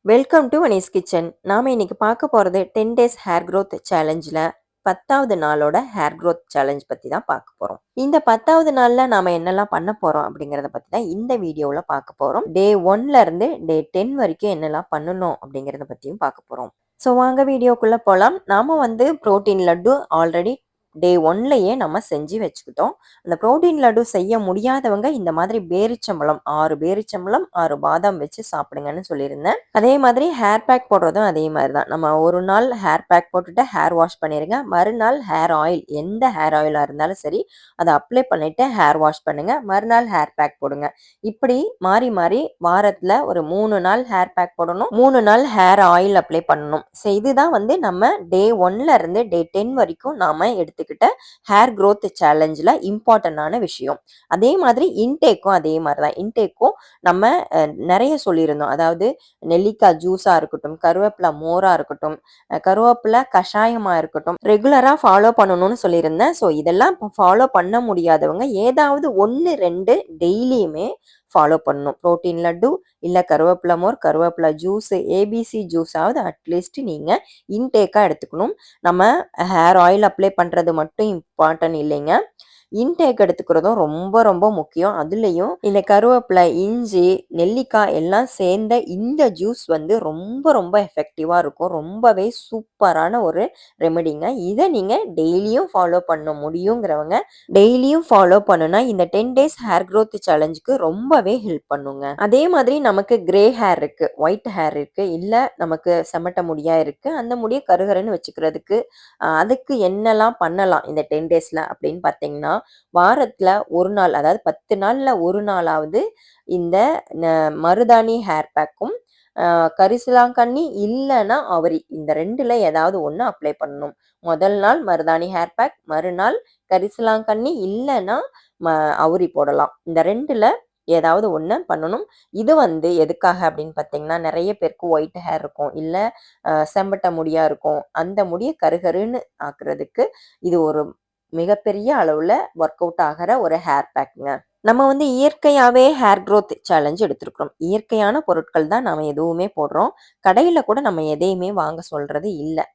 Welcome to Anees kitchen. நாம இன்னைக்கு பார்க்க போறது 10 டேஸ் ஹேர் growth சேலஞ்சில் 10வது நாளோட ஹேர் growth சேலஞ்ச் பத்தி தான் பார்க்க போறோம். இந்த 10வது நாள்ல நாம என்னெல்லாம் பண்ண போறோம் அப்படிங்கறத பத்தி தான் இந்த வீடியோவில் பார்க்க போறோம். டே 1ல இருந்து டே 10 வரைக்கும் என்னெல்லாம் பண்ணணும் அப்படிங்கறத பத்தியும் பார்க்க போறோம். ஸோ வாங்க வீடியோக்குள்ள போகலாம். நாம புரோட்டீன் லட்டு ஆல்ரெடி டே 1லயே நம்ம செஞ்சு வச்சுக்கிட்டோம். அந்த புரோட்டீன் லட்டு செய்ய முடியாதவங்க இந்த மாதிரி பேரிச்சம்பழம் 6 பேரிச்சம்பழம் 6 பாதாம் வச்சு சாப்பிடுங்கன்னு சொல்லியிருந்தேன். அதே மாதிரி ஹேர் பேக் போடுறதும் அதே மாதிரி தான். நம்ம ஒரு நாள் ஹேர் பேக் போட்டுட்டு ஹேர் வாஷ் பண்ணிடுங்க. மறுநாள் ஹேர் ஆயில் எந்த ஹேர் ஆயிலாக இருந்தாலும் சரி அதை அப்ளை பண்ணிட்டு ஹேர் வாஷ் பண்ணுங்க. மறுநாள் ஹேர் பேக் போடுங்க. இப்படி மாறி மாறி வாரத்தில் ஒரு 3 நாள் ஹேர் பேக் போடணும், 3 நாள் ஹேர் ஆயில் அப்ளை பண்ணணும். ஸோ இதுதான் நம்ம டே 1ல இருந்து டே 10 வரைக்கும் நாம எடுத்துக்கிட்ட ஹேர் growth சேலஞ்சில் இம்பார்ட்டண்டான விஷயம். அதே மாதிரி இன்டேக்கும் அதே மாதிரி தான். இன்டேக்கும் நம்ம நிறைய சொல்லியிருந்தோம். அதாவது நெல்லிக்காய் ஜூஸாக இருக்கட்டும், கருவேப்பிலை மோராக இருக்கட்டும், கருவேப்பிலை கஷாயமாக இருக்கட்டும், ரெகுலராக ஃபாலோ பண்ணணும்னு சொல்லியிருந்தேன். ஸோ இதெல்லாம் ஃபாலோ பண்ண முடியாதவங்க ஏதாவது 1 2 டெய்லியுமே ஃபாலோ பண்ணணும். புரோட்டீன் லட்டு இல்லை கருவேப்பிலை மோர், கருவேப்பிலை ஜூஸு, ஏபிசி ஜூஸாவது அட்லீஸ்ட் நீங்கள் இன்டேக்காக எடுத்துக்கணும். நம்ம ஹேர் ஆயில் அப்ளை பண்ணுறது மட்டும் இம்பார்ட்டன்ட் இல்லைங்க, இன்டேக் எடுத்துக்கிறதும் ரொம்ப ரொம்ப முக்கியம். அதுலேயும் இந்த கருவேப்பிலை, இஞ்சி, நெல்லிக்காய் எல்லாம் சேர்ந்த இந்த ஜூஸ் ரொம்ப ரொம்ப எஃபெக்டிவாக இருக்கும். ரொம்பவே சூப்பரான ஒரு ரெமெடிங்க. இதை நீங்கள் டெய்லியும் ஃபாலோ பண்ண முடியுங்கிறவங்க டெய்லியும் ஃபாலோ பண்ணுனா இந்த 10 டேஸ் ஹேர் growth சேலஞ்சுக்கு ரொம்பவே ஹெல்ப் பண்ணுங்க. அதே மாதிரி நமக்கு கிரே ஹேர் இருக்கு, ஒயிட் ஹேர் இருக்கு, இல்லை நமக்கு செமட்ட முடியா இருக்கு, அந்த முடியை கருகருன்னு வச்சுக்கிறதுக்கு அதுக்கு என்னெல்லாம் பண்ணலாம் இந்த 10 டேஸில் அப்படின்னு பார்த்தீங்கன்னா, வாரத்தில் ஒரு நாள், அதாவது 10 நாளில் ஒரு நாளாவது இந்த மருதாணி ஹேர் பேக்கும் கரிசலாங்கண்ணி இல்லைன்னா அவரி, இந்த 2ல் ஏதாவது ஒன்று அப்ளை பண்ணணும். முதல் நாள் மருதாணி ஹேர் பேக், மறுநாள் கரிசலாங்கண்ணி இல்லைன்னா அவரி போடலாம். இந்த 2ல் ஏதாவது ஒன்று பண்ணணும். இது எதுக்காக அப்படின்னு பார்த்தீங்கன்னா, நிறைய பேருக்கு ஒயிட் ஹேர் இருக்கும், இல்லை செம்பட்ட முடியா இருக்கும். அந்த முடியை கருகருன்னு ஆக்குறதுக்கு இது ஒரு மிகப்பெரிய அளவில் ஒர்க் அவுட் ஆகிற ஒரு ஹேர் பேக்குங்க. நம்ம இயற்கையாகவே ஹேர் growth சேலஞ்ச் எடுத்திருக்கிறோம். இயற்கையான பொருட்கள் தான் நாம் எதுவுமே போடுறோம். கடையில் கூட நம்ம எதையுமே வாங்க சொல்கிறது இல்லை.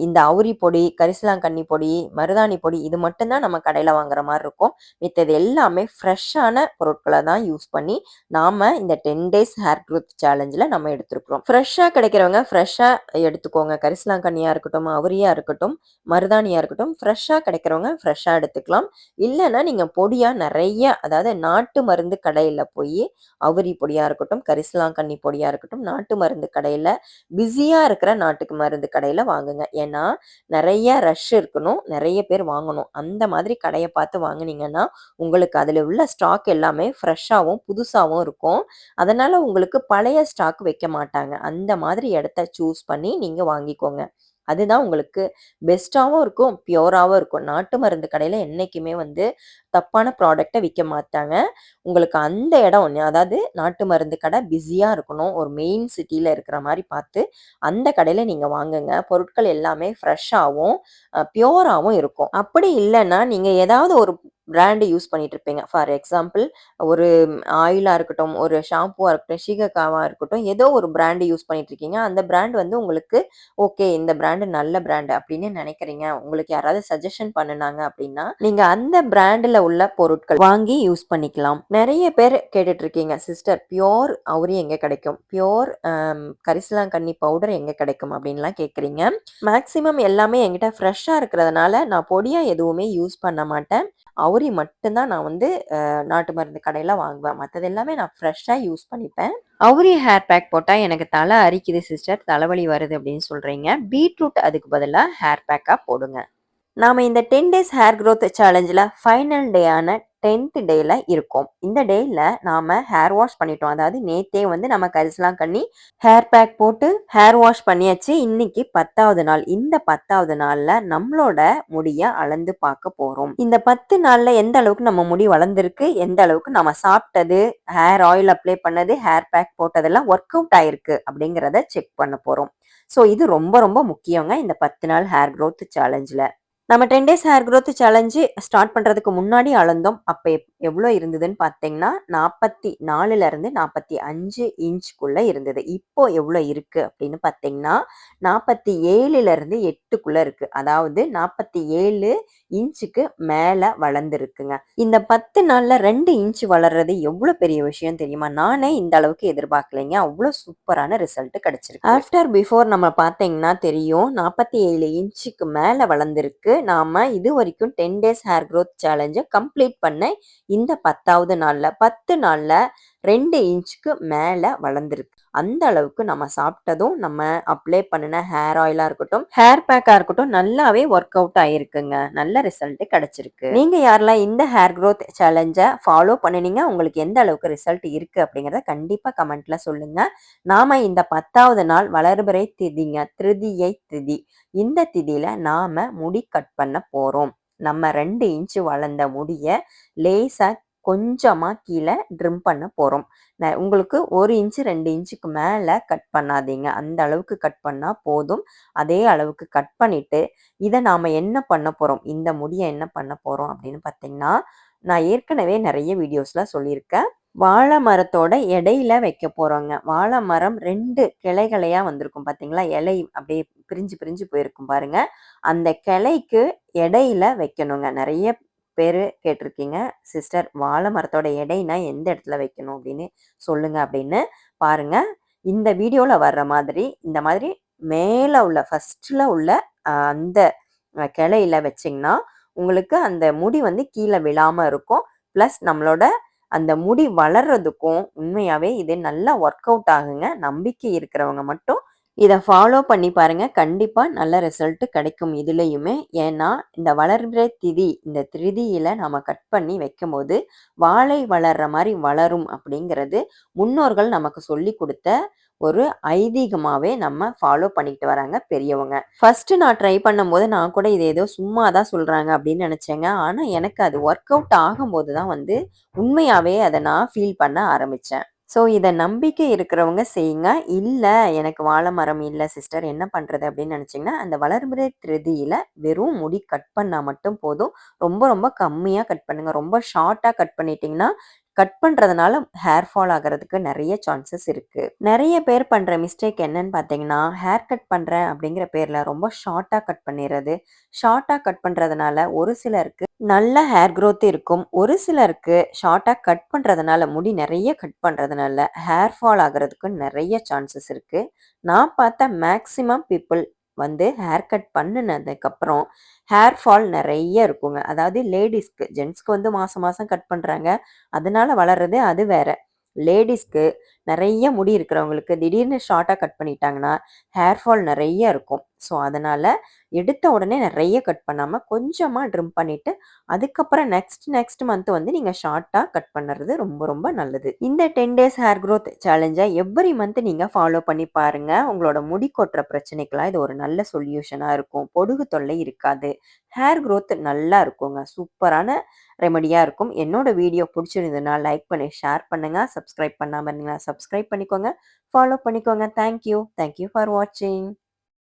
இந்த அவுரி பொடி, கரிசலாங்கண்ணி பொடி, மருதாணி பொடி இது மட்டும்தான் நம்ம கடையில் வாங்குற மாதிரி இருக்கும். மித்தது எல்லாமே ஃப்ரெஷ்ஷான பொருட்களை தான் யூஸ் பண்ணி நாம் இந்த 10 டேஸ் ஹேர் growth சேலஞ்சில் நம்ம எடுத்துருக்குறோம். ஃப்ரெஷ்ஷாக கிடைக்கிறவங்க ஃப்ரெஷ்ஷாக எடுத்துக்கோங்க. கரிசலாங்கண்ணியாக இருக்கட்டும், அவுரியாக இருக்கட்டும், மருதாணியாக இருக்கட்டும், ஃப்ரெஷ்ஷாக கிடைக்கிறவங்க ஃப்ரெஷ்ஷாக எடுத்துக்கலாம். இல்லைன்னா நீங்கள் பொடியாக நிறைய, அதாவது நாட்டு மருந்து கடையில் போய் அவுரி பொடியாக இருக்கட்டும், கரிசலாங்கண்ணி பொடியாக இருக்கட்டும், நாட்டு மருந்து கடையில் பிஸியாக இருக்கிற நாட்டுக்கு மருந்து கடையில் வாங்குங்க. ஏன்னா நிறைய ரஷ் இருக்கணும், நிறைய பேர் வாங்கணும். அந்த மாதிரி கடையை பார்த்து வாங்குனீங்கன்னா உங்களுக்கு அதில் உள்ள ஸ்டாக் எல்லாமே ஃப்ரெஷ்ஷாகவும் புதுசாகவும் இருக்கும். அதனால உங்களுக்கு பழைய ஸ்டாக் வைக்க மாட்டாங்க. அந்த மாதிரி இடத்த சூஸ் பண்ணி நீங்கள் வாங்கிக்கோங்க. அதுதான் உங்களுக்கு பெஸ்ட்டாகவும் இருக்கும், பியூராகவும் இருக்கும். நாட்டு மருந்து கடையில் என்றைக்குமே தப்பான ப்ராடக்டை விற்க மாட்டாங்க. உங்களுக்கு அந்த இடம் ஒன்று, அதாவது நாட்டு மருந்து கடை பிஸியாக இருக்கணும், ஒரு மெயின் சிட்டியில் இருக்கிற மாதிரி பார்த்து அந்த கடையில் நீங்கள் வாங்குங்க. பொருட்கள் எல்லாமே ஃப்ரெஷ்ஷாகவும் பியூராகவும் இருக்கும். அப்படி இல்லைன்னா நீங்கள் ஏதாவது ஒரு பிராண்டு யூஸ் பண்ணிட்டு இருப்பீங்க. ஃபார் எக்ஸாம்பிள் ஒரு ஆயிலாக இருக்கட்டும், ஒரு ஷாம்புவாக இருக்கட்டும், ஷீகக்காவாக இருக்கட்டும், ஏதோ ஒரு பிராண்டு யூஸ் பண்ணிட்டு இருக்கீங்க. அந்த பிராண்ட் உங்களுக்கு ஓகே, இந்த பிராண்டு நல்ல பிராண்டு அப்படின்னு நினைக்கிறீங்க, உங்களுக்கு யாராவது சஜஷன் பண்ணுனாங்க அப்படின்னா நீங்கள் அந்த பிராண்டில் உள்ள பொருட்கள் வாங்கி யூஸ் பண்ணிக்கலாம். நிறைய பேர் கேட்டுட்டு இருக்கீங்க, சிஸ்டர் பியோர் அவுரி எங்கே கிடைக்கும், பியோர் கரிசலாங்கண்ணி பவுடர் எங்கே கிடைக்கும் அப்படின்லாம் கேட்குறீங்க. மேக்ஸிமம் எல்லாமே என்கிட்ட ஃப்ரெஷ்ஷாக இருக்கிறதுனால நான் பொடியாக எதுவுமே யூஸ் பண்ண மாட்டேன். அவுரி மட்டும்தான் நான் நாட்டு மருந்து கடையில் வாங்குவேன். மற்றது எல்லாமே நான் ஃப்ரெஷ்ஷாக யூஸ் பண்ணிப்பேன். அவுரி ஹேர் பேக் போட்டால் எனக்கு தலை அரிக்குது சிஸ்டர், தலைவலி வருது அப்படின்னு சொல்கிறீங்க. பீட்ரூட் அதுக்கு பதிலாக ஹேர் பேக்காக போடுங்க. நாம் இந்த 10 டேஸ் ஹேர் growth சேலஞ்சில் ஃபைனல் டேயான 10th டேயில் இருக்கோம். இந்த டேயில் நாம் ஹேர் வாஷ் பண்ணிட்டோம். அதாவது நேற்றே நம்ம கரிசலாங்கண்ணி ஹேர் பேக் போட்டு ஹேர் வாஷ் பண்ணியாச்சு. இன்னைக்கு 10வது நாள். இந்த 10வது நாளில் நம்மளோட முடியை அளந்து பார்க்க போகிறோம். இந்த 10 நாளில் எந்த அளவுக்கு நம்ம முடி வளர்ந்துருக்கு, எந்த அளவுக்கு நம்ம சாப்பிட்டது, ஹேர் ஆயில் அப்ளை பண்ணது, ஹேர் பேக் போட்டதெல்லாம் ஒர்க் அவுட் ஆயிருக்கு அப்படிங்கிறத செக் பண்ண போகிறோம். ஸோ இது ரொம்ப ரொம்ப முக்கியங்க இந்த 10 நாள் ஹேர் growth சேலஞ்சில். நம்ம 10 days hair growth challenge start பண்றதுக்கு முன்னாடி அளந்தோம். அப்ப எவ்ளோ இருந்ததுன்னு பார்த்தீங்கன்னா, 44ல இருந்து 45 இன்ச்சுக்குள்ள இருந்தது. இப்போ எவ்ளோ இருக்கு அப்படின்னு பார்த்தீங்கன்னா, 47ல இருந்து 8க்குள்ள இருக்கு. அதாவது 47 இன்ச்சுக்கு மேல வளர்ந்திருக்குங்க. இந்த 10 நாள்ல 2 இன்ச் வளர்றது எவ்ளோ பெரிய விஷயம் தெரியுமா? நானே இந்த அளவுக்கு எதிர்பார்க்கலைங்க. அவ்ளோ சூப்பரான ரிசல்ட் கிடைச்சிருக்கு. ஆஃப்டர், பிஃபோர் நம்ம பார்த்தீங்கன்னா தெரியும். 47 இன்ச்சுக்கு மேல வளர்ந்திருக்கு. நாம இதுவரைக்கும் 10 டேஸ் ஹேர் குரோத் சேலஞ்ச கம்ப்ளீட் பண்ண இந்த 10வது நாள்ல 10 நாள்ல 2 இன்ச்சுக்கு மேல வளர்ந்திருக்கு. அந்த அளவுக்கு நம்ம சாப்பிட்டதும், நம்ம அப்ளை பண்ணுன ஹேர் ஆயிலா இருக்கட்டும், ஹேர் பேக்கா இருக்கட்டும் நல்லாவே ஒர்க் அவுட் ஆயிருக்குங்க. நல்ல ரிசல்ட் கிடைச்சிருக்கு. நீங்க யாரெல்லாம் இந்த ஹேர் குரோத் சேலஞ்ச ஃபாலோ பண்ணுனீங்க? உங்களுக்கு எந்த அளவுக்கு ரிசல்ட் இருக்கு அப்படிங்கிறத கண்டிப்பா கமெண்ட்ல சொல்லுங்க. நாம இந்த 10வது நாள் வளர்பிறை திதிங்க. திருதியை திதி. இந்த திதியில நாம முடி கட் பண்ண போறோம். நம்ம 2 இன்ச் வளர்ந்த முடிய லேசா கொஞ்சமா கீழ ட்ரிம் பண்ண போறோம். உங்களுக்கு 1 இன்ச் 2 இன்ச்சுக்கு மேல கட் பண்ணாதீங்க. அந்த அளவுக்கு கட் பண்ணா போதும். அதே அளவுக்கு கட் பண்ணிட்டு, இத நாம என்ன பண்ண போறோம்? இந்த முடிய என்ன பண்ண போறோம் அப்படின்னு பார்த்தீங்கன்னா, நான் ஏற்கனவே நெறைய வீடியோஸ்ல சொல்லியிருக்கேன். வாழை மரத்தோட இடையில வைக்க போறோங்க. வாழை மரம் 2 கிளையா வந்திருக்கும் பார்த்தீங்களா? இலை அப்படியே பிரிஞ்சு பிரிஞ்சு போயிருக்கும் பாருங்க. அந்த கிளைக்கு இடையில வைக்கணுங்க. நெறைய பேரு கேட்டிருக்கீங்க, சிஸ்டர் வாழை மரத்தோட எடைனா எந்த இடத்துல வைக்கணும் அப்படின்னு சொல்லுங்க அப்படின்னு. பாருங்க, இந்த வீடியோல வர்ற மாதிரி இந்த மாதிரி மேல உள்ள ஃபர்ஸ்ட்ல உள்ள அந்த கிளையில வச்சீங்கன்னா, உங்களுக்கு அந்த முடி வந்து கீழ விழாம இருக்கும். பிளஸ் நம்மளோட அந்த முடி வளர்றதுக்கும் உண்மையாவே இது நல்லா ஒர்க் அவுட் ஆகுங்க. நம்பிக்கை இருக்கிறவங்க மட்டும் இத ஃபாலோ பண்ணி பாருங்க. கண்டிப்பா நல்ல ரிசல்ட் கிடைக்கும் இதுலயுமே. ஏன்னா, இந்த வளர்பிறை திதி, இந்த திதியில நாம கட் பண்ணி வைக்கும்போது, வாழை வளர்ற மாரி வளரும் அப்படிங்கிறது முன்னோர்கள் நமக்கு சொல்லிக் குடுத்த ஒரு ஐதீகமாவே நம்ம ஃபாலோ பண்ணிட்டு வராங்க பெரியவங்க. ஃபர்ஸ்ட் நான் ட்ரை பண்ணும்போது நான் கூட இது ஏதோ சும்மா தான் சொல்றாங்க அப்படின்னு நினைச்சேங்க. ஆனா எனக்கு அது ஒர்க் அவுட் ஆகும்போது தான் வந்து உண்மையாவே அத நான் ஃபீல் பண்ண ஆரம்பிச்சேன். ஸோ இத நம்பிக்கை இருக்கிறவங்க செய்யுங்க. இல்ல எனக்கு வாழை மரம் இல்ல சிஸ்டர் என்ன பண்றது அப்படின்னு நினைச்சீங்கன்னா, அந்த வளர்பிறை திருதியில வெறும் முடி கட் பண்ணா மட்டும் போதும். ரொம்ப ரொம்ப கம்மியா கட் பண்ணுங்க. ரொம்ப ஷார்ட்டா கட் பண்ணிட்டீங்கன்னா, கட் பண்றதுனால ஹேர் ஃபால் ஆகுறதுக்கு நெறைய சான்சஸ் இருக்கு. நெறைய பேர் பண்ற மிஸ்டேக் என்னன்னு பார்த்தீங்கன்னா, ஹேர் கட் பண்றேன் அப்படிங்கிற பேர்ல ரொம்ப ஷார்ட்டா கட் பண்ணிறது. ஷார்ட்டா கட் பண்றதுனால ஒரு சிலருக்கு நல்ல ஹேர் குரோத் இருக்கும். ஒரு சிலருக்கு ஷார்ட்டா கட் பண்றதுனால, முடி நெறைய கட் பண்றதுனால ஹேர் ஃபால் ஆகுறதுக்கு நெறைய சான்சஸ் இருக்கு. நான் பார்த்த மேக்ஸிமம் பீப்பிள் வந்து ஹேர் கட் பண்ணுனதுக்கப்புறம் ஹேர் ஃபால் நெறைய இருக்குங்க. அதாவது லேடீஸ்க்கு, ஜென்ட்ஸ்க்கு வந்து மாசம் மாசம் கட் பண்றாங்க. அதனால வளர்றது அது வேற. லேடீஸ்க்கு நெறைய முடி இருக்கிறவங்களுக்கு திடீர்னு ஷார்ட்டா கட் பண்ணிட்டாங்கன்னா, ஹேர் ஃபால் நெறைய இருக்கும். ஸோ, அதனால எடுத்த உடனே நெறைய கட் பண்ணாம கொஞ்சமா ட்ரிம் பண்ணிட்டு, அதுக்கப்புறம் நெக்ஸ்ட் மந்த் வந்து நீங்க ஷார்ட்டா கட் பண்ணுறது ரொம்ப ரொம்ப நல்லது. இந்த 10 days hair growth சேலஞ்ச every month நீங்க ஃபாலோ பண்ணி பாருங்க. உங்களோட முடி கொட்டுற பிரச்சனைக்கெல்லாம் இது ஒரு நல்ல சொல்யூஷனா இருக்கும். பொடுகு தொல்லை இருக்காது. ஹேர் குரோத் நல்லா இருக்குங்க. சூப்பரான ரெமடியா இருக்கும். என்னோட வீடியோ புடிச்சிருந்ததுன்னா லைக் பண்ணி ஷேர் பண்ணுங்க. சப்ஸ்கிரைப் பண்ணாம இருந்தீங்கன்னா சப்ஸ்கிரைப் பண்ணிக்கோங்க. ஃபாலோ பண்ணிக்கோங்க. Thank you. Thank you for வாட்சிங்.